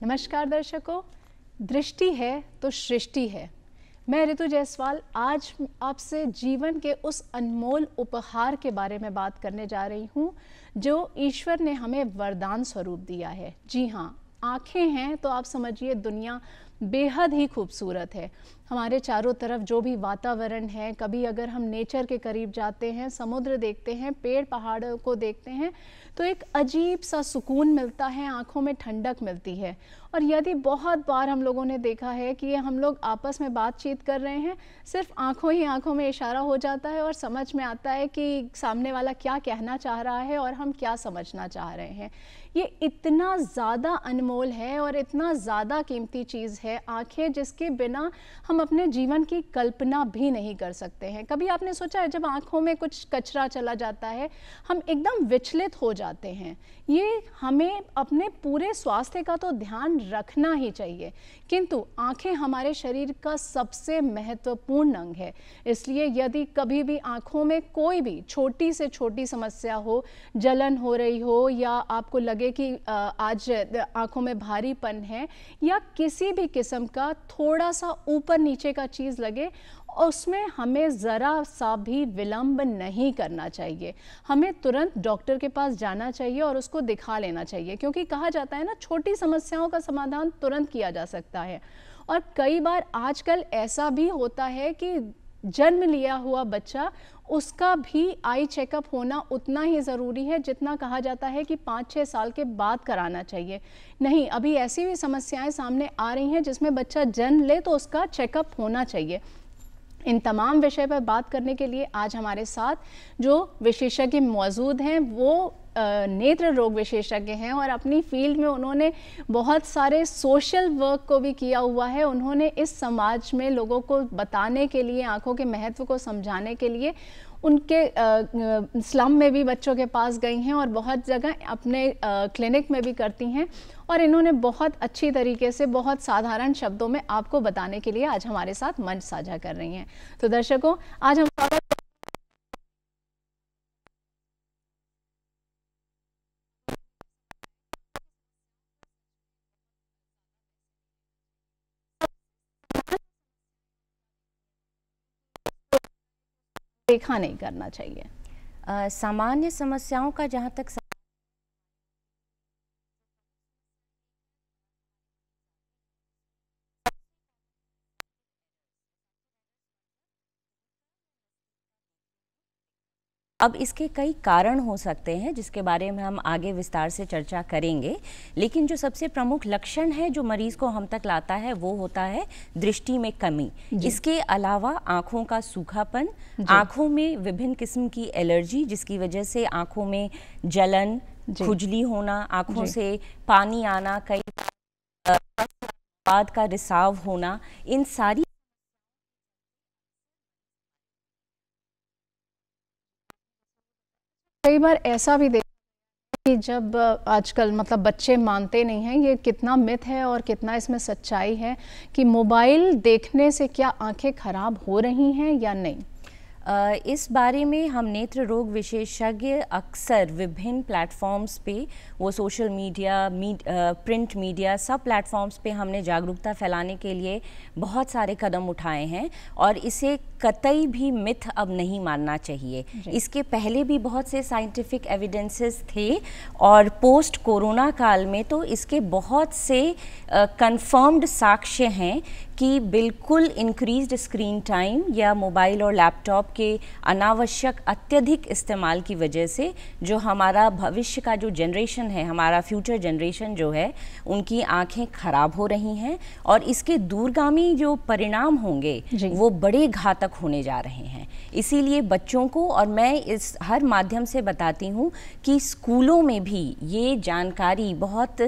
नमस्कार दर्शकों, दृष्टि है तो सृष्टि है। मैं ऋतु जायसवाल आज आपसे जीवन के उस अनमोल उपहार के बारे में बात करने जा रही हूँ जो ईश्वर ने हमें वरदान स्वरूप दिया है। जी हाँ, आँखें हैं तो आप समझिए दुनिया बेहद ही खूबसूरत है। हमारे चारों तरफ जो भी वातावरण है, कभी अगर हम नेचर के करीब जाते हैं, समुद्र देखते हैं, पेड़ पहाड़ों को देखते हैं तो एक अजीब सा सुकून मिलता है, आँखों में ठंडक मिलती है। और यदि बहुत बार हम लोगों ने देखा है कि हम लोग आपस में बातचीत कर रहे हैं, सिर्फ आँखों ही आँखों में इशारा हो जाता है और समझ में आता है कि सामने वाला क्या कहना चाह रहा है और हम क्या समझना चाह रहे हैं। ये इतना ज़्यादा अनमोल है और इतना ज़्यादा कीमती चीज़ है आँखें, जिसके बिना हम अपने जीवन की कल्पना भी नहीं कर सकते हैं। कभी आपने सोचा है जब आँखों में कुछ कचरा चला जाता है हम एकदम विचलित हो जाते हैं। ये हमें अपने पूरे स्वास्थ्य का तो ध्यान रखना ही चाहिए, किंतु आँखें हमारे शरीर का सबसे महत्वपूर्ण अंग है। इसलिए यदि कभी भी आँखों में कोई भी छोटी से छोटी समस्या हो, जलन हो रही हो या आपको लगे कि आज आँखों में भारीपन है या किसी भी किस्म का थोड़ा सा ऊपर नीचे का चीज़ लगे, उसमें हमें ज़रा सा भी विलंब नहीं करना चाहिए। हमें तुरंत डॉक्टर के पास जाना चाहिए और उसको दिखा लेना चाहिए, क्योंकि कहा जाता है ना, छोटी समस्याओं का समाधान तुरंत किया जा सकता है। और कई बार आजकल ऐसा भी होता है कि जन्म लिया हुआ बच्चा, उसका भी आई चेकअप होना उतना ही ज़रूरी है जितना कहा जाता है कि 5-6 साल के बाद कराना चाहिए। नहीं, अभी ऐसी भी समस्याएं सामने आ रही हैं जिसमें बच्चा जन्म ले तो उसका चेकअप होना चाहिए। इन तमाम विषय पर बात करने के लिए आज हमारे साथ जो विशेषज्ञ मौजूद हैं वो नेत्र रोग विशेषज्ञ हैं और अपनी फील्ड में उन्होंने बहुत सारे सोशल वर्क को भी किया हुआ है। उन्होंने इस समाज में लोगों को बताने के लिए, आँखों के महत्व को समझाने के लिए उनके स्लम में भी बच्चों के पास गई हैं और बहुत जगह अपने क्लिनिक में भी करती हैं। और इन्होंने बहुत अच्छी तरीके से, बहुत साधारण शब्दों में आपको बताने के लिए आज हमारे साथ मंच साझा कर रही हैं। तो दर्शकों, आज हम देखा नहीं करना चाहिए। सामान्य समस्याओं का जहाँ तक अब इसके कई कारण हो सकते हैं जिसके बारे में हम आगे विस्तार से चर्चा करेंगे, लेकिन जो सबसे प्रमुख लक्षण है जो मरीज को हम तक लाता है वो होता है दृष्टि में कमी। इसके अलावा आँखों का सूखापन, आँखों में विभिन्न किस्म की एलर्जी जिसकी वजह से आँखों में जलन, खुजली होना, आँखों से पानी आना, कई बाद का रिसाव होना, इन सारी कई बार ऐसा भी देखा कि जब आजकल मतलब बच्चे मानते नहीं हैं, ये कितना मिथ है और कितना इसमें सच्चाई है कि मोबाइल देखने से क्या आंखें खराब हो रही हैं या नहीं। इस बारे में हम नेत्र रोग विशेषज्ञ अक्सर विभिन्न प्लेटफॉर्म्स पे, वो सोशल मीडिया, प्रिंट मीडिया, सब प्लेटफॉर्म्स पे हमने जागरूकता फैलाने के लिए बहुत सारे कदम उठाए हैं और इसे कतई भी मिथ अब नहीं मानना चाहिए। इसके पहले भी बहुत से साइंटिफिक एविडेंसेस थे और पोस्ट कोरोना काल में तो इसके बहुत से कंफर्म्ड साक्ष्य हैं कि बिल्कुल इंक्रीज्ड स्क्रीन टाइम या मोबाइल और लैपटॉप के अनावश्यक अत्यधिक इस्तेमाल की वजह से जो हमारा भविष्य का जो जनरेशन है, हमारा फ्यूचर जनरेशन जो है, उनकी आंखें खराब हो रही हैं और इसके दूरगामी जो परिणाम होंगे वो बड़े घातक होने जा रहे हैं। इसीलिए बच्चों को, और मैं इस हर माध्यम से बताती हूँ कि स्कूलों में भी ये जानकारी बहुत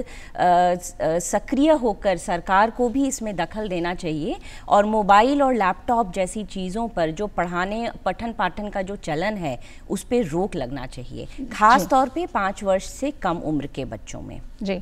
सक्रिय होकर सरकार को भी इसमें दखल देना चाहिए और मोबाइल और लैपटॉप जैसी चीज़ों पर जो पठन पाठन का जो चलन है उस पर रोक लगना चाहिए, खास तौर पे 5 वर्ष से कम उम्र के बच्चों में। जी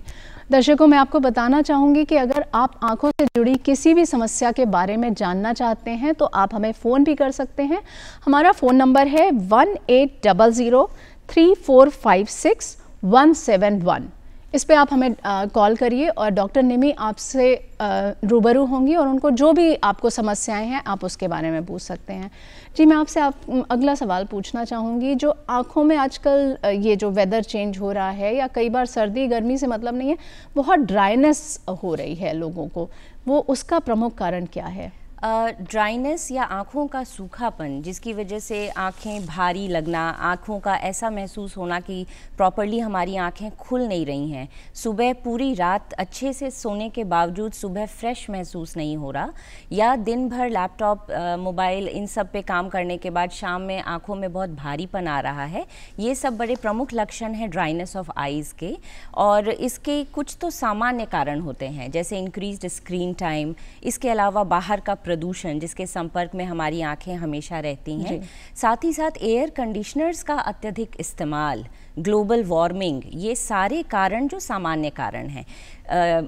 दर्शकों, मैं आपको बताना चाहूँगी कि अगर आप आंखों से जुड़ी किसी भी समस्या के बारे में जानना चाहते हैं तो आप हमें फ़ोन भी कर सकते हैं। हमारा फ़ोन नंबर है 1800 3456 171 इस पे आप हमें कॉल करिए और डॉक्टर निमी आपसे रूबरू होंगी और उनको जो भी आपको समस्याएं हैं आप उसके बारे में पूछ सकते हैं। जी, मैं आपसे अगला सवाल पूछना चाहूँगी, जो आँखों में आजकल ये जो वेदर चेंज हो रहा है या कई बार सर्दी गर्मी से मतलब नहीं है, बहुत ड्राइनेस हो रही है लोगों को, वो उसका प्रमुख कारण क्या है? ड्राइनेस या आँखों का सूखापन, जिसकी वजह से आँखें भारी लगना, आँखों का ऐसा महसूस होना कि प्रॉपरली हमारी आँखें खुल नहीं रही हैं, सुबह पूरी रात अच्छे से सोने के बावजूद सुबह फ्रेश महसूस नहीं हो रहा, या दिन भर लैपटॉप मोबाइल इन सब पे काम करने के बाद शाम में आँखों में बहुत भारीपन आ रहा है, ये सब बड़े प्रमुख लक्षण हैं ड्राइनेस ऑफ आइज़ के। और इसके कुछ तो सामान्य कारण होते हैं, जैसे इंक्रीज्ड स्क्रीन टाइम, इसके अलावा बाहर का प्रदूषण जिसके संपर्क में हमारी आंखें हमेशा रहती हैं, साथ ही साथ एयर कंडीशनर्स का अत्यधिक इस्तेमाल, ग्लोबल वार्मिंग, ये सारे कारण जो सामान्य कारण हैं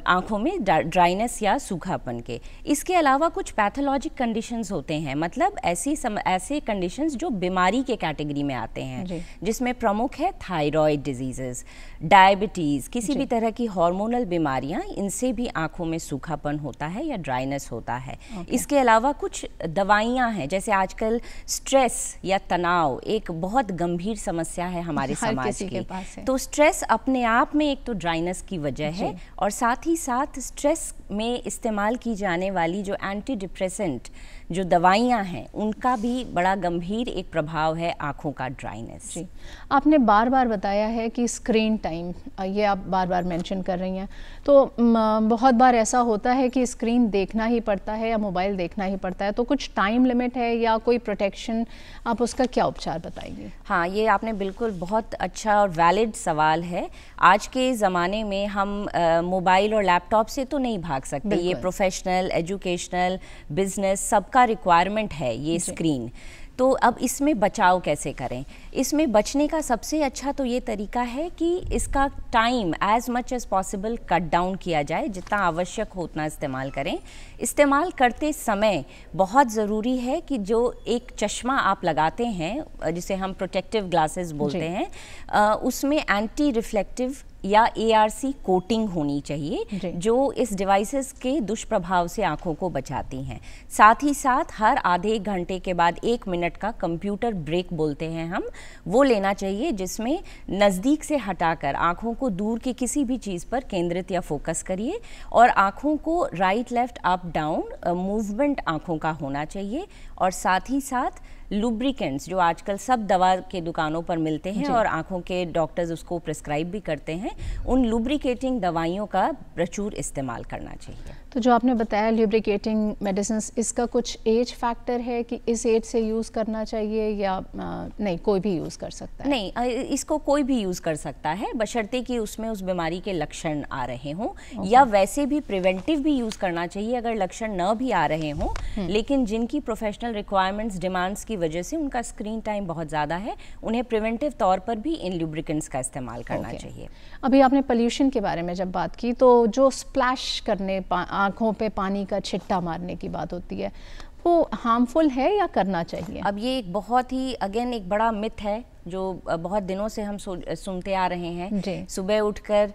आँखों में ड्राइनेस या सूखापन के। इसके अलावा कुछ पैथोलॉजिक कंडीशंस होते हैं, मतलब ऐसे कंडीशंस जो बीमारी के कैटेगरी में आते हैं, जिसमें प्रमुख है थायराइड डिजीजेस, डायबिटीज़, किसी भी तरह की हार्मोनल बीमारियां, इनसे भी आँखों में सूखापन होता है या ड्राइनेस होता है। इसके अलावा कुछ दवाइयाँ हैं, जैसे आजकल स्ट्रेस या तनाव एक बहुत गंभीर समस्या है हमारे समाज की, तो स्ट्रेस अपने आप में एक तो ड्राइनेस की वजह है, और साथ ही साथ स्ट्रेस में इस्तेमाल की जाने वाली जो एंटी डिप्रेसेंट जो दवाइयाँ हैं, उनका भी बड़ा गंभीर एक प्रभाव है आँखों का ड्राइनेस। जी, आपने बार बार बताया है कि स्क्रीन टाइम, ये आप बार बार मेंशन कर रही हैं, तो बहुत बार ऐसा होता है कि स्क्रीन देखना ही पड़ता है या मोबाइल देखना ही पड़ता है, तो कुछ टाइम लिमिट है या कोई प्रोटेक्शन, आप उसका क्या उपचार बताएंगे? हाँ, ये आपने बिल्कुल बहुत अच्छा और वैलिड सवाल है। आज के ज़माने में हम मोबाइल और लैपटॉप से तो नहीं भाग सकते, ये प्रोफेशनल, एजुकेशनल, बिजनेस सबका रिक्वायरमेंट है ये स्क्रीन। तो अब इसमें बचाव कैसे करें? इसमें बचने का सबसे अच्छा तो ये तरीका है कि इसका time as much as possible cut down किया जाए, जितना आवश्यक हो उतना इस्तेमाल करें। इस्तेमाल करते समय बहुत ज़रूरी है कि जो एक चश्मा आप लगाते हैं, जिसे हम प्रोटेक्टिव ग्लासेस बोलते हैं, उसमें एंटी रिफ्लेक्टिव या ARC कोटिंग होनी चाहिए, जो इस डिवाइसेस के दुष्प्रभाव से आंखों को बचाती हैं। साथ ही साथ हर आधे घंटे के बाद 1 मिनट का कंप्यूटर ब्रेक बोलते हैं हम, वो लेना चाहिए, जिसमें नज़दीक से हटाकर आंखों को दूर की किसी भी चीज़ पर केंद्रित या फोकस करिए, और आंखों को right left up down movement आंखों का होना चाहिए। और साथ ही साथ लुब्रिकेंट्स जो आजकल सब दवा के दुकानों पर मिलते हैं और आंखों के डॉक्टर्स उसको प्रिस्क्राइब भी करते हैं, उन लुब्रिकेटिंग दवाइयों का प्रचुर इस्तेमाल करना चाहिए। तो जो आपने बताया लुब्रिकेटिंग मेडिसिन्स, इसका कुछ एज फैक्टर है कि इस एज से यूज़ करना चाहिए या नहीं, कोई भी यूज़ कर सकता है? नहीं, इसको कोई भी यूज़ कर सकता है, बशर्ते कि उसमें उस बीमारी के लक्षण आ रहे हों, या वैसे भी प्रिवेंटिव भी यूज़ करना चाहिए अगर लक्षण न भी आ रहे हों, लेकिन जिनकी प्रोफेशनल रिक्वायरमेंट्स, डिमांड्स की वजह से उनका स्क्रीन टाइम बहुत ज़्यादा है, उन्हें प्रिवेंटिव तौर पर भी इन लुब्रिकेंट्स का इस्तेमाल करना चाहिए। अभी आपने पोल्यूशन के बारे में जब बात की, तो जो स्प्लैश करने, आँखों पे पानी का छिट्टा मारने की बात होती है, वो हार्मफुल है या करना चाहिए? अब ये एक बहुत ही अगेन एक बड़ा मिथ है जो बहुत दिनों से हम सुनते आ रहे हैं। सुबह उठकर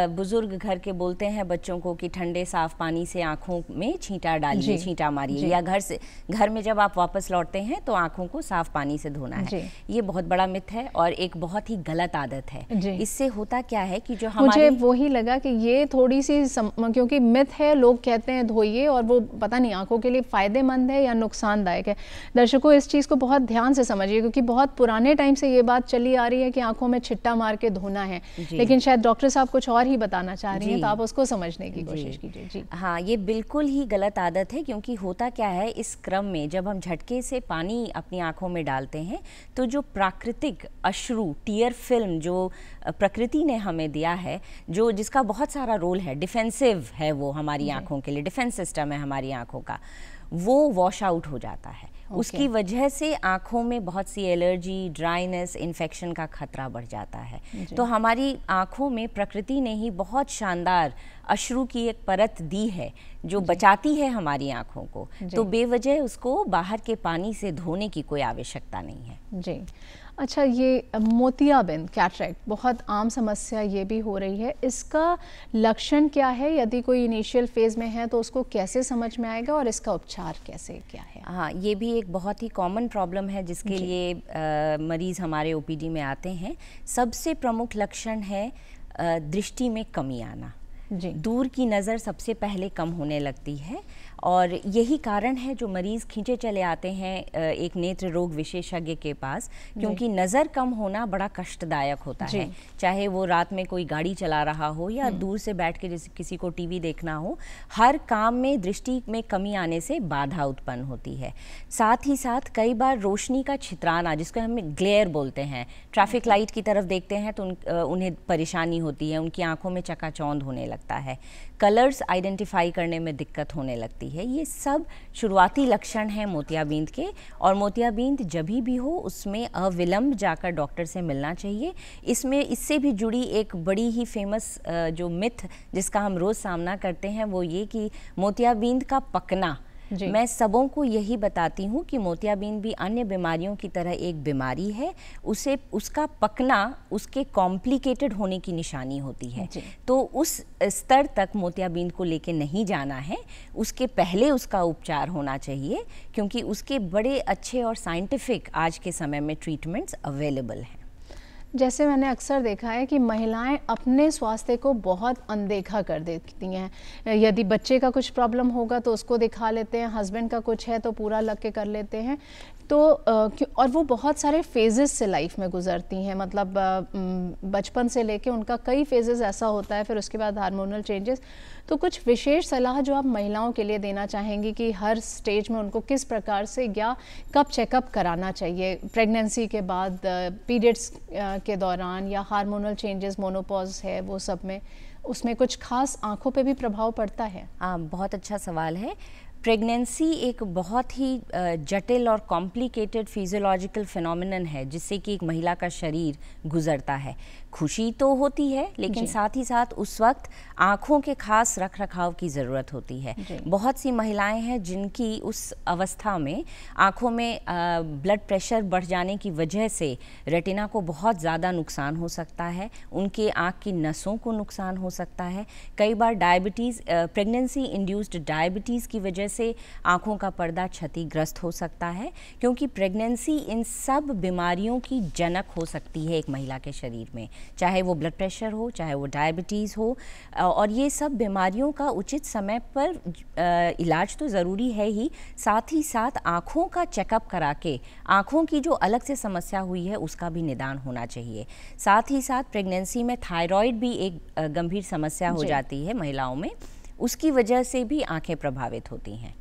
बुजुर्ग घर के बोलते हैं बच्चों को कि ठंडे साफ पानी से आंखों में छींटा डालिए, छींटा मारिए, या घर में जब आप वापस लौटते हैं तो आंखों को साफ पानी से धोना है। ये बहुत बड़ा मिथ है और एक बहुत ही गलत आदत है। इससे होता क्या है कि जो मुझे वही लगा कि ये थोड़ी सी क्योंकि मिथ है, लोग कहते हैं धोइए, और वो पता नहीं आंखों के लिए फ़ायदेमंद है या नुकसानदायक है। दर्शकों, इस चीज़ को बहुत ध्यान से समझिए, क्योंकि बहुत पुराने टाइम से ये बात चली आ रही है कि आंखों में छिट्टा मार के धोना है, लेकिन शायद डॉक्टर साहब कुछ और ही बताना चाह रही हैं, तो आप उसको समझने की कोशिश कीजिए। जी हाँ, ये बिल्कुल ही गलत आदत है, क्योंकि होता क्या है, इस क्रम में जब हम झटके से पानी अपनी आंखों में डालते हैं, तो जो प्राकृतिक अश्रु, टीयर फिल्म जो प्रकृति ने हमें दिया है, जो जिसका बहुत सारा रोल है, डिफेंसिव है वो हमारी आंखों के लिए, डिफेंस सिस्टम है हमारी आंखों का, वो वॉश आउट हो जाता है। उसकी वजह से आँखों में बहुत सी एलर्जी, ड्राइनेस, इन्फेक्शन का खतरा बढ़ जाता है। तो हमारी आँखों में प्रकृति ने ही बहुत शानदार अश्रु की एक परत दी है जो बचाती है हमारी आँखों को, तो बेवजह उसको बाहर के पानी से धोने की कोई आवश्यकता नहीं है। जी, अच्छा, ये मोतियाबिंद कैटरेक्ट बहुत आम समस्या ये भी हो रही है, इसका लक्षण क्या है? यदि कोई इनिशियल फेज़ में है तो उसको कैसे समझ में आएगा और इसका उपचार कैसे क्या है? हाँ, ये भी एक बहुत ही कॉमन प्रॉब्लम है जिसके लिए मरीज़ हमारे ओपीडी में आते हैं। सबसे प्रमुख लक्षण है दृष्टि में कमी आना। जी। दूर की नज़र सबसे पहले कम होने लगती है और यही कारण है जो मरीज़ खींचे चले आते हैं एक नेत्र रोग विशेषज्ञ के पास, क्योंकि नज़र कम होना बड़ा कष्टदायक होता है। चाहे वो रात में कोई गाड़ी चला रहा हो या दूर से बैठ के जैसे किसी को टीवी देखना हो, हर काम में दृष्टि में कमी आने से बाधा उत्पन्न होती है। साथ ही साथ कई बार रोशनी का छितराना, जिसको हम ग्लेयर बोलते हैं, ट्रैफिक लाइट की तरफ देखते हैं तो उन्हें परेशानी होती है, उनकी आंखों में चकाचौंध होने लगता है, कलर्स आइडेंटिफाई करने में दिक्कत होने लगती है। ये सब शुरुआती लक्षण हैं मोतियाबिंद के, और मोतियाबिंद जब भी हो उसमें अविलंब जाकर डॉक्टर से मिलना चाहिए। इससे भी जुड़ी एक बड़ी ही फेमस जो मिथ जिसका हम रोज़ सामना करते हैं वो ये कि मोतियाबिंद का पकना। मैं सबों को यही बताती हूँ कि मोतियाबिंद भी अन्य बीमारियों की तरह एक बीमारी है, उसका पकना उसके कॉम्प्लिकेटेड होने की निशानी होती है। तो उस स्तर तक मोतियाबिंद को लेके नहीं जाना है, उसके पहले उसका उपचार होना चाहिए, क्योंकि उसके बड़े अच्छे और साइंटिफिक आज के समय में ट्रीटमेंट्स अवेलेबल हैं। जैसे मैंने अक्सर देखा है कि महिलाएं अपने स्वास्थ्य को बहुत अनदेखा कर देती हैं। यदि बच्चे का कुछ प्रॉब्लम होगा तो उसको दिखा लेते हैं, हस्बैंड का कुछ है तो पूरा लग के कर लेते हैं। तो और वो बहुत सारे फेजेस से लाइफ में गुजरती हैं, मतलब बचपन से लेके उनका कई फेजेस ऐसा होता है, फिर उसके बाद हार्मोनल चेंजेस। तो कुछ विशेष सलाह जो आप महिलाओं के लिए देना चाहेंगी कि हर स्टेज में उनको किस प्रकार से या कब चेकअप कराना चाहिए, प्रेगनेंसी के बाद, पीरियड्स के दौरान, या हार्मोनल चेंजेस, मोनोपॉज है वो सब में, उसमें कुछ खास आंखों पे भी प्रभाव पड़ता है? बहुत अच्छा सवाल है। प्रेगनेंसी एक बहुत ही जटिल और कॉम्प्लिकेटेड फिजियोलॉजिकल फिनोमिनन है जिससे कि एक महिला का शरीर गुजरता है। खुशी तो होती है, लेकिन साथ ही साथ उस वक्त आँखों के खास रख रखाव की ज़रूरत होती है। बहुत सी महिलाएं हैं जिनकी उस अवस्था में आँखों में ब्लड प्रेशर बढ़ जाने की वजह से रेटिना को बहुत ज़्यादा नुकसान हो सकता है, उनके आँख की नसों को नुकसान हो सकता है। कई बार डायबिटीज़, प्रेगनेंसी इंड्यूस्ड डायबिटीज़ की वजह से आँखों का पर्दा क्षतिग्रस्त हो सकता है, क्योंकि प्रेगनेंसी इन सब बीमारियों की जनक हो सकती है एक महिला के शरीर में, चाहे वो ब्लड प्रेशर हो, चाहे वो डायबिटीज़ हो। और ये सब बीमारियों का उचित समय पर इलाज तो ज़रूरी है ही, साथ ही साथ आँखों का चेकअप करा के आँखों की जो अलग से समस्या हुई है उसका भी निदान होना चाहिए। साथ ही साथ प्रेगनेंसी में थायराइड भी एक गंभीर समस्या हो जाती है महिलाओं में, उसकी वजह से भी आँखें प्रभावित होती हैं।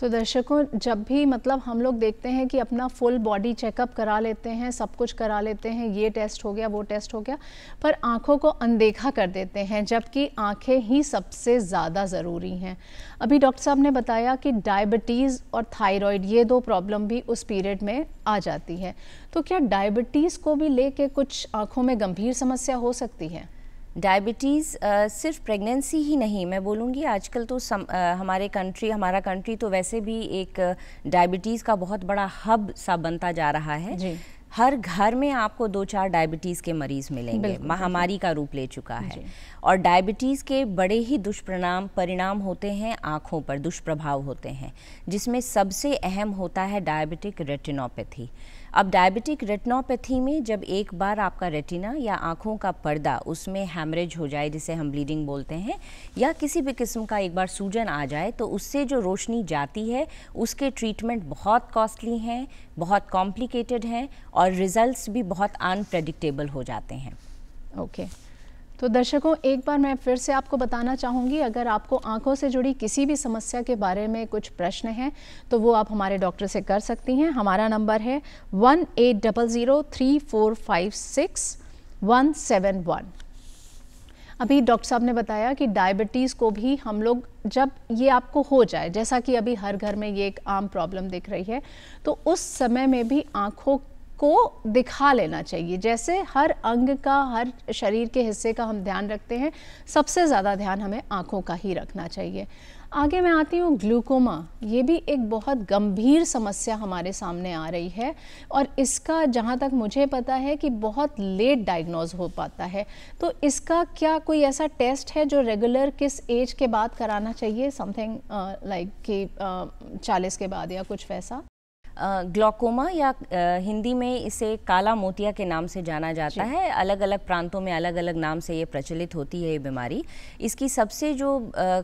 तो दर्शकों, जब भी मतलब हम लोग देखते हैं कि अपना फुल बॉडी चेकअप करा लेते हैं, सब कुछ करा लेते हैं, ये टेस्ट हो गया, वो टेस्ट हो गया, पर आँखों को अनदेखा कर देते हैं, जबकि आँखें ही सबसे ज़्यादा ज़रूरी हैं। अभी डॉक्टर साहब ने बताया कि डायबिटीज़ और थायराइड, ये दो प्रॉब्लम भी उस पीरियड में आ जाती है। तो क्या डायबिटीज़ को भी लेके कुछ आँखों में गंभीर समस्या हो सकती है? डायबिटीज़ सिर्फ प्रेगनेंसी ही नहीं, मैं बोलूँगी आजकल तो हमारा कंट्री तो वैसे भी एक डायबिटीज़ का बहुत बड़ा हब सा बनता जा रहा है जी। हर घर में आपको 2-4 डायबिटीज़ के मरीज़ मिलेंगे, महामारी का रूप ले चुका है। और डायबिटीज़ के बड़े ही दुष्परिणाम होते हैं आँखों पर, दुष्प्रभाव होते हैं, जिसमें सबसे अहम होता है डायबिटिक रेटिनोपैथी। अब डायबिटिक रेटिनोपैथी में जब एक बार आपका रेटिना या आँखों का पर्दा उसमें हैमरेज हो जाए, जिसे हम ब्लीडिंग बोलते हैं, या किसी भी किस्म का एक बार सूजन आ जाए, तो उससे जो रोशनी जाती है उसके ट्रीटमेंट बहुत कॉस्टली हैं, बहुत कॉम्प्लिकेटेड हैं, और रिजल्ट्स भी बहुत अनप्रेडिक्टेबल हो जाते हैं। ओके। तो दर्शकों, एक बार मैं फिर से आपको बताना चाहूँगी, अगर आपको आंखों से जुड़ी किसी भी समस्या के बारे में कुछ प्रश्न हैं तो वो आप हमारे डॉक्टर से कर सकती हैं। हमारा नंबर है 18003456-171। अभी डॉक्टर साहब ने बताया कि डायबिटीज़ को भी हम लोग, जब ये आपको हो जाए, जैसा कि अभी हर घर में ये एक आम प्रॉब्लम दिख रही है, तो उस समय में भी आँखों को दिखा लेना चाहिए। जैसे हर अंग का, हर शरीर के हिस्से का हम ध्यान रखते हैं, सबसे ज़्यादा ध्यान हमें आँखों का ही रखना चाहिए। आगे मैं आती हूँ ग्लूकोमा। ये भी एक बहुत गंभीर समस्या हमारे सामने आ रही है और इसका जहाँ तक मुझे पता है कि बहुत लेट डायग्नोज हो पाता है। तो इसका क्या कोई ऐसा टेस्ट है जो रेगुलर किस एज के बाद कराना चाहिए, समथिंग लाइक कि 40 के बाद या कुछ वैसा? ग्लूकोमा या हिंदी में इसे काला मोतिया के नाम से जाना जाता है। अलग अलग प्रांतों में अलग अलग नाम से ये प्रचलित होती है ये बीमारी। इसकी सबसे जो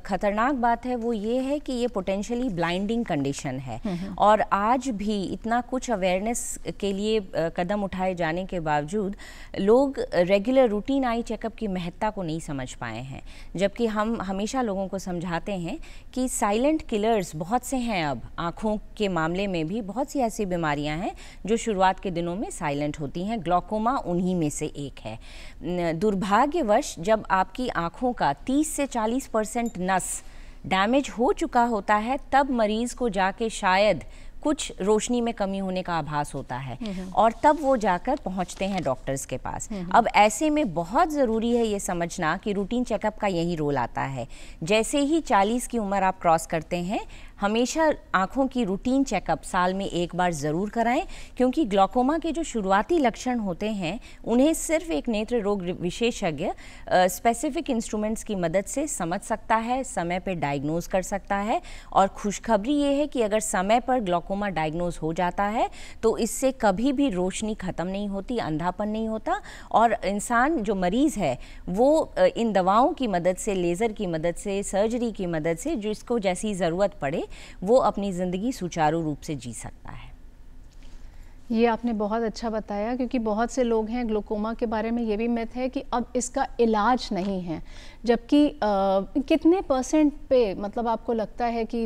खतरनाक बात है वो ये है कि ये पोटेंशियली ब्लाइंडिंग कंडीशन है और आज भी इतना कुछ अवेयरनेस के लिए कदम उठाए जाने के बावजूद लोग रेगुलर रूटीन आई चेकअप की महत्ता को नहीं समझ पाए हैं। जबकि हम हमेशा लोगों को समझाते हैं कि साइलेंट किलर्स बहुत से हैं। अब आँखों के मामले में भी बहुत सी ऐसी बीमारियां हैं जो शुरुआत के दिनों में साइलेंट होती हैं। ग्लूकोमा उन्हीं में से एक है। दुर्भाग्यवश जब आपकी आंखों का 30 से 40% नस डैमेज हो चुका होता है तब मरीज को जाके शायद कुछ रोशनी में कमी होने का आभास होता है और तब वो जाकर पहुंचते हैं डॉक्टर्स के पास। अब ऐसे में बहुत ज़रूरी है ये समझना कि रूटीन चेकअप का यही रोल आता है। जैसे ही 40 की उम्र आप क्रॉस करते हैं हमेशा आँखों की रूटीन चेकअप साल में एक बार ज़रूर कराएं, क्योंकि ग्लूकोमा के जो शुरुआती लक्षण होते हैं उन्हें सिर्फ एक नेत्र रोग विशेषज्ञ स्पेसिफिक इंस्ट्रूमेंट्स की मदद से समझ सकता है, समय पर डायग्नोज कर सकता है। और खुशखबरी ये है कि अगर समय पर ग्लूकोमा डायग्नोज हो जाता है तो इससे कभी भी रोशनी ख़त्म नहीं होती, अंधापन नहीं होता और इंसान जो मरीज़ है वो इन दवाओं की मदद से, लेज़र की मदद से, सर्जरी की मदद से, जिसको जैसी ज़रूरत पड़े वो अपनी ज़िंदगी सुचारू रूप से जी सकता है। ये आपने बहुत अच्छा बताया, क्योंकि बहुत से लोग हैं ग्लूकोमा के बारे में ये भी मिथ है कि अब इसका इलाज नहीं है, जबकि कितने % पे मतलब आपको लगता है कि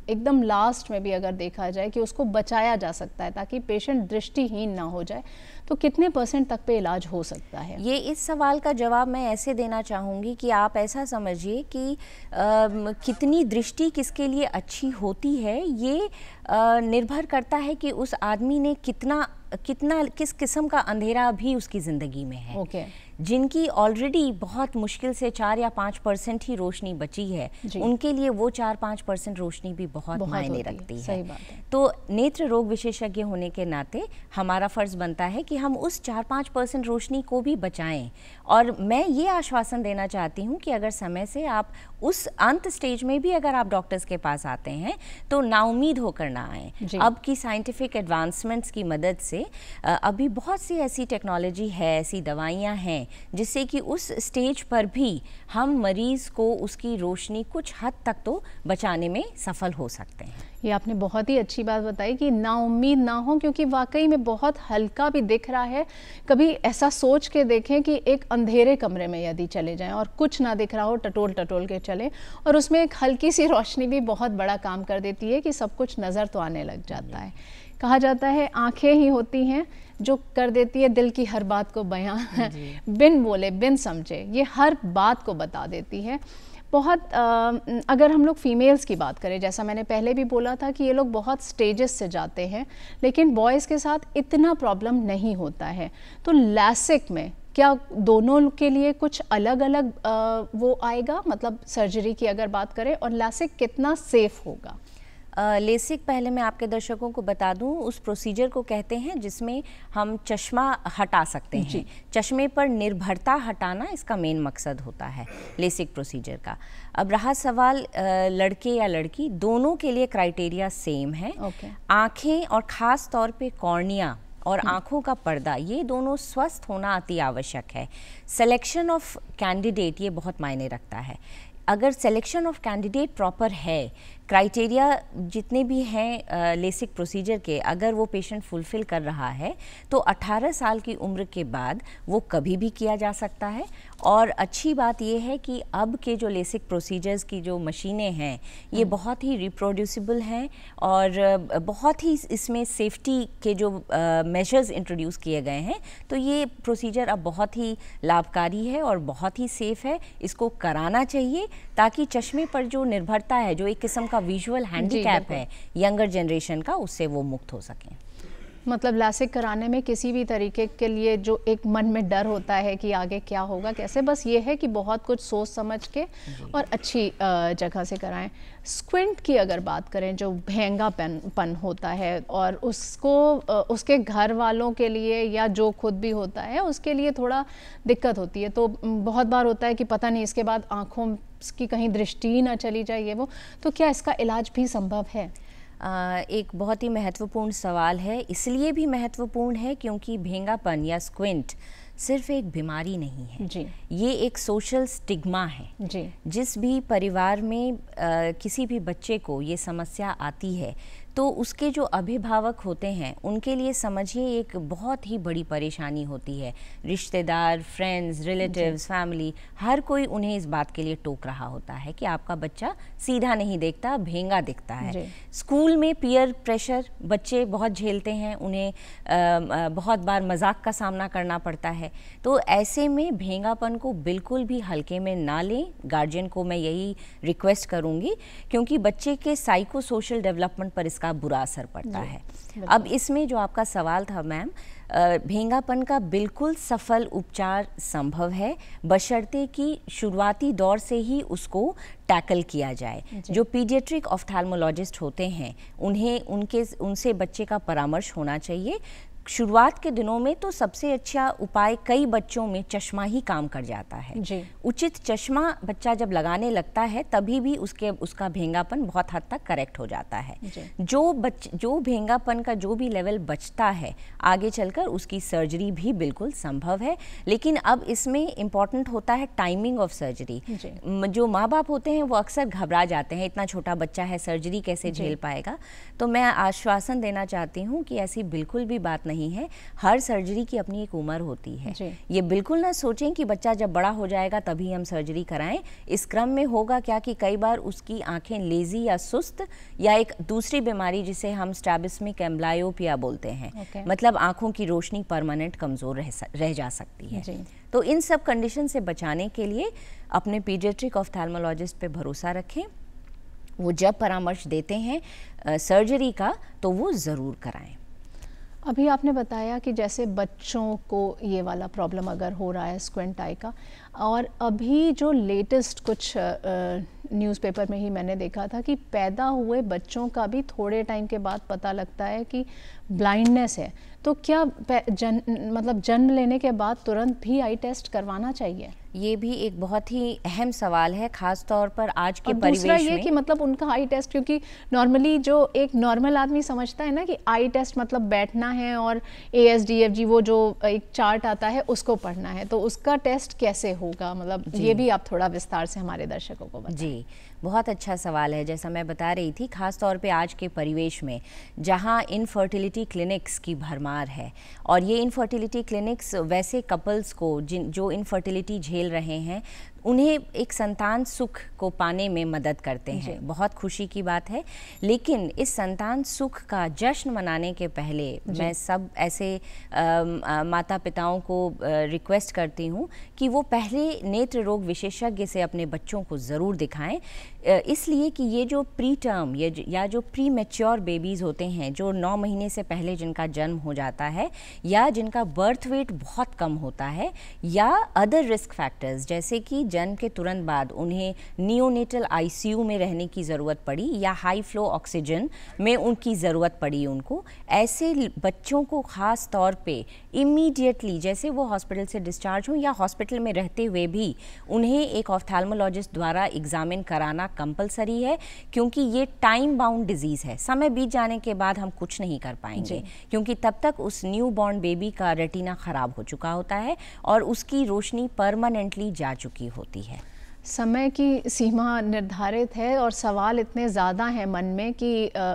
एकदम लास्ट में भी अगर देखा जाए कि उसको बचाया जा सकता है ताकि पेशेंट दृष्टिहीन ना हो जाए, तो कितने % तक पे इलाज हो सकता है? ये इस सवाल का जवाब मैं ऐसे देना चाहूँगी कि आप ऐसा समझिए कि कितनी दृष्टि किसके लिए अच्छी होती है ये निर्भर करता है कि उस आदमी ने कितना किस किस्म का अंधेरा भी उसकी ज़िंदगी में है। जिनकी ऑलरेडी बहुत मुश्किल से 4 या 5% ही रोशनी बची है उनके लिए वो 4-5% रोशनी भी बहुत मायने रखती है। सही बात है। तो नेत्र रोग विशेषज्ञ होने के नाते हमारा फ़र्ज़ बनता है कि हम उस 4-5% रोशनी को भी बचाएं। और मैं ये आश्वासन देना चाहती हूँ कि अगर समय से आप उस अंत स्टेज में भी अगर आप डॉक्टर्स के पास आते हैं तो नाउम्मीद होकर ना आएँ। अब की साइंटिफिक एडवांसमेंट्स की मदद से अभी बहुत सी ऐसी टेक्नोलॉजी है, ऐसी दवाइयाँ हैं जिससे कि उस स्टेज पर भी हम मरीज़ को उसकी रोशनी कुछ हद तक तो बचाने में सफल हो सकते हैं। ये आपने बहुत ही अच्छी बात बताई कि नाउम्मीद ना हो, क्योंकि वाकई में बहुत हल्का भी दिख रहा है। कभी ऐसा सोच के देखें कि एक अंधेरे कमरे में यदि चले जाएं और कुछ ना दिख रहा हो, टटोल टटोल के चलें, और उसमें एक हल्की सी रोशनी भी बहुत बड़ा काम कर देती है कि सब कुछ नज़र तो आने लग जाता है। कहा जाता है आंखें ही होती हैं जो कर देती है दिल की हर बात को बयां, बिन बोले बिन समझे ये हर बात को बता देती है। बहुत अगर हम लोग फीमेल्स की बात करें, जैसा मैंने पहले भी बोला था कि ये लोग बहुत स्टेजेस से जाते हैं, लेकिन बॉयज़ के साथ इतना प्रॉब्लम नहीं होता है। तो लैसिक में क्या दोनों के लिए कुछ अलग अलग वो आएगा, मतलब सर्जरी की अगर बात करें, और लैसिक कितना सेफ होगा? लेसिक, पहले मैं आपके दर्शकों को बता दूं, उस प्रोसीजर को कहते हैं जिसमें हम चश्मा हटा सकते हैं। चश्मे पर निर्भरता हटाना इसका मेन मकसद होता है लेसिक प्रोसीजर का। अब रहा सवाल लड़के या लड़की, दोनों के लिए क्राइटेरिया सेम है। आँखें और ख़ास तौर पे कॉर्निया और आँखों का पर्दा, ये दोनों स्वस्थ होना अति आवश्यक है। सिलेक्शन ऑफ कैंडिडेट ये बहुत मायने रखता है। अगर सिलेक्शन ऑफ कैंडिडेट प्रॉपर है, क्राइटेरिया जितने भी हैं लेसिक प्रोसीजर के, अगर वो पेशेंट फुलफ़िल कर रहा है तो 18 साल की उम्र के बाद वो कभी भी किया जा सकता है। और अच्छी बात ये है कि अब के जो लेसिक प्रोसीजर्स की जो मशीनें हैं ये बहुत ही रिप्रोड्यूसिबल हैं और बहुत ही इसमें सेफ्टी के जो मेजर्स इंट्रोड्यूस किए गए हैं। तो ये प्रोसीजर अब बहुत ही लाभकारी है और बहुत ही सेफ़ है। इसको कराना चाहिए ताकि चश्मे पर जो निर्भरता है, जो एक किस्म का विजुअल हैंडीकैप है यंगर जनरेशन का, उससे वो मुक्त हो सकें। मतलब लासिक कराने में किसी भी तरीके के लिए जो एक मन में डर होता है कि आगे क्या होगा कैसे, बस ये है कि बहुत कुछ सोच समझ के और अच्छी जगह से कराएं। स्क्विंट की अगर बात करें, जो भेंगापन होता है और उसको उसके घर वालों के लिए या जो खुद भी होता है उसके लिए थोड़ा दिक्कत होती है, तो बहुत बार होता है कि पता नहीं इसके बाद आँखों की कहीं दृष्टि ना चली जाए ये वो, तो क्या इसका इलाज भी संभव है? एक बहुत ही महत्वपूर्ण सवाल है, इसलिए भी महत्वपूर्ण है क्योंकि भेंगापन या स्क्विंट सिर्फ एक बीमारी नहीं है जी। ये एक सोशल स्टिग्मा है जी। जिस भी परिवार में किसी भी बच्चे को ये समस्या आती है तो उसके जो अभिभावक होते हैं उनके लिए समझिए एक बहुत ही बड़ी परेशानी होती है। रिश्तेदार, फ्रेंड्स, रिलेटिव्स, फैमिली, हर कोई उन्हें इस बात के लिए टोक रहा होता है कि आपका बच्चा सीधा नहीं देखता, भेंगा दिखता है। स्कूल में पीयर प्रेशर बच्चे बहुत झेलते हैं, उन्हें बहुत बार मजाक का सामना करना पड़ता है। तो ऐसे में भेंगापन को बिल्कुल भी हल्के में ना लें। गार्जियन को मैं यही रिक्वेस्ट करूँगी क्योंकि बच्चे के साइको सोशल डेवलपमेंट पर इसका बुरा असर पड़ता है। अब इसमें जो आपका सवाल था मैम, भेंगापन का बिल्कुल सफल उपचार संभव है बशर्ते कि शुरुआती दौर से ही उसको टैकल किया जाए। जो पीडियाट्रिक ऑफ्थैल्मोलॉजिस्ट होते हैं उनसे बच्चे का परामर्श होना चाहिए। शुरुआत के दिनों में तो सबसे अच्छा उपाय कई बच्चों में चश्मा ही काम कर जाता है जी। उचित चश्मा बच्चा जब लगाने लगता है तभी भी उसका भेंगापन बहुत हद तक करेक्ट हो जाता है। जो भेंगापन का जो भी लेवल बचता है आगे चलकर उसकी सर्जरी भी बिल्कुल संभव है, लेकिन अब इसमें इम्पॉर्टेंट होता है टाइमिंग ऑफ सर्जरी। जो माँ बाप होते हैं वो अक्सर घबरा जाते हैं, इतना छोटा बच्चा है सर्जरी कैसे झेल पाएगा। तो मैं आश्वासन देना चाहती हूँ कि ऐसी बिल्कुल भी बात नहीं है। हर सर्जरी की अपनी एक उम्र होती है। ये बिल्कुल ना सोचें कि बच्चा जब बड़ा हो जाएगा तभी हम सर्जरी कराएं। इस क्रम में होगा क्या कि कई बार उसकी आंखें लेजी या सुस्त या एक दूसरी बीमारी जिसे हम स्ट्रैबिस्मिक एम्ब्लायोपिया बोलते हैं, मतलब आंखों की रोशनी परमानेंट कमजोर रह जा सकती है। तो इन सब कंडीशन से बचाने के लिए अपने पीडियाट्रिक ऑफ्थैल्मोलॉजिस्ट पे भरोसा रखें। वो जब परामर्श देते हैं सर्जरी का तो वो ज़रूर कराएं। अभी आपने बताया कि जैसे बच्चों को ये वाला प्रॉब्लम अगर हो रहा है स्क्विंट आई का, और अभी जो लेटेस्ट कुछ न्यूज़पेपर में ही मैंने देखा था कि पैदा हुए बच्चों का भी थोड़े टाइम के बाद पता लगता है कि ब्लाइंडनेस है, तो क्या मतलब जन्म लेने के बाद तुरंत भी आई टेस्ट करवाना चाहिए? ये भी एक बहुत ही अहम सवाल है, खास तौर पर आज के परिवेश में। दूसरा ये कि मतलब उनका आई टेस्ट, क्योंकि नॉर्मली जो एक नॉर्मल आदमी समझता है ना कि आई टेस्ट मतलब बैठना है और ASDFG वो जो एक चार्ट आता है उसको पढ़ना है, तो उसका टेस्ट कैसे होगा? मतलब ये भी आप थोड़ा विस्तार से हमारे दर्शकों को बताएं। जी, बहुत अच्छा सवाल है। जैसा मैं बता रही थी, खास तौर पे आज के परिवेश में जहाँ इनफर्टिलिटी क्लिनिक्स की भरमार है, और ये इनफर्टिलिटी क्लिनिक्स वैसे कपल्स को जो इनफर्टिलिटी झेल रहे हैं उन्हें एक संतान सुख को पाने में मदद करते हैं। बहुत खुशी की बात है, लेकिन इस संतान सुख का जश्न मनाने के पहले मैं सब ऐसे माता पिताओं को रिक्वेस्ट करती हूँ कि वो पहले नेत्र रोग विशेषज्ञ से अपने बच्चों को ज़रूर दिखाएं, इसलिए कि ये जो प्री टर्म या जो प्री मैच्योर बेबीज़ होते हैं, जो 9 महीने से पहले जिनका जन्म हो जाता है या जिनका बर्थ वेट बहुत कम होता है, या अदर रिस्क फैक्टर्स जैसे कि जन्म के तुरंत बाद उन्हें नियोनेटल ICU में रहने की ज़रूरत पड़ी या हाई फ्लो ऑक्सीजन में उनकी ज़रूरत पड़ी उनको, ऐसे बच्चों को ख़ास तौर पे इमीडिएटली जैसे वो हॉस्पिटल से डिस्चार्ज हों या हॉस्पिटल में रहते हुए भी उन्हें एक ऑफ्थैल्मोलॉजिस्ट द्वारा एग्जामिन कराना कंपलसरी है, क्योंकि ये टाइम बाउंड डिजीज़ है। समय बीत जाने के बाद हम कुछ नहीं कर पाएंगे, क्योंकि तब तक उस न्यू बॉर्न बेबी का रेटिना ख़राब हो चुका होता है और उसकी रोशनी परमानेंटली जा चुकी होती है। समय की सीमा निर्धारित है और सवाल इतने ज़्यादा हैं मन में कि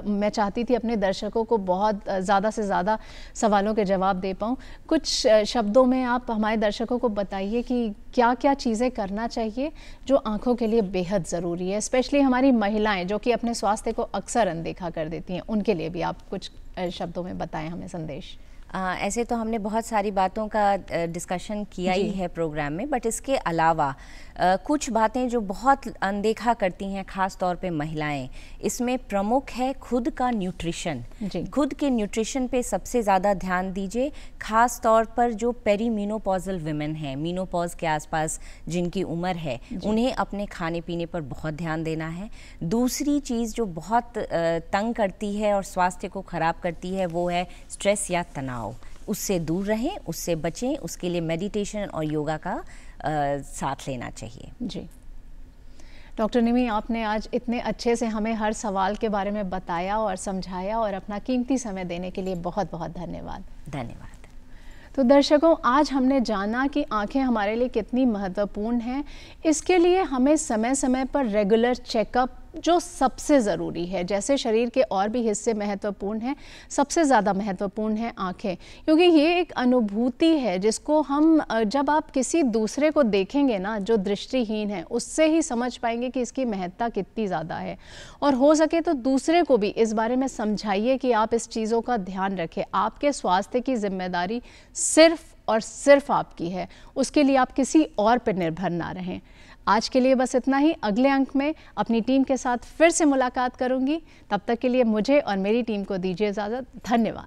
मैं चाहती थी अपने दर्शकों को बहुत ज़्यादा से ज़्यादा सवालों के जवाब दे पाऊँ। कुछ शब्दों में आप हमारे दर्शकों को बताइए कि क्या क्या चीज़ें करना चाहिए जो आँखों के लिए बेहद ज़रूरी है, स्पेशली हमारी महिलाएं जो कि अपने स्वास्थ्य को अक्सर अनदेखा कर देती हैं, उनके लिए भी आप कुछ शब्दों में बताएं हमें संदेश। ऐसे तो हमने बहुत सारी बातों का डिस्कशन किया ही है प्रोग्राम में, बट इसके अलावा कुछ बातें जो बहुत अनदेखा करती हैं ख़ास तौर पे महिलाएं, इसमें प्रमुख है खुद का न्यूट्रिशन। खुद के न्यूट्रिशन पे सबसे ज़्यादा ध्यान दीजिए, ख़ास तौर पर जो पेरीमीनोपॉजल विमेन हैं, मीनोपॉज के आसपास जिनकी उम्र है, उन्हें अपने खाने पीने पर बहुत ध्यान देना है। दूसरी चीज़ जो बहुत तंग करती है और स्वास्थ्य को ख़राब करती है वो है स्ट्रेस या तनाव। उससे दूर रहें, उससे बचें। उसके लिए मेडिटेशन और योगा का साथ लेना चाहिए। जी डॉक्टर निमी, आपने आज इतने अच्छे से हमें हर सवाल के बारे में बताया और समझाया और अपना कीमती समय देने के लिए बहुत बहुत धन्यवाद। धन्यवाद। तो दर्शकों, आज हमने जाना कि आंखें हमारे लिए कितनी महत्वपूर्ण हैं। इसके लिए हमें समय समय पर रेगुलर चेकअप जो सबसे ज़रूरी है, जैसे शरीर के और भी हिस्से महत्वपूर्ण हैं, सबसे ज़्यादा महत्वपूर्ण है आंखें, क्योंकि ये एक अनुभूति है जिसको हम जब आप किसी दूसरे को देखेंगे ना जो दृष्टिहीन है, उससे ही समझ पाएंगे कि इसकी महत्ता कितनी ज़्यादा है। और हो सके तो दूसरे को भी इस बारे में समझाइए कि आप इस चीज़ों का ध्यान रखें। आपके स्वास्थ्य की जिम्मेदारी सिर्फ और सिर्फ आपकी है, उसके लिए आप किसी और पर निर्भर ना रहें। आज के लिए बस इतना ही। अगले अंक में अपनी टीम के साथ फिर से मुलाकात करूंगी। तब तक के लिए मुझे और मेरी टीम को दीजिए इजाज़त। धन्यवाद।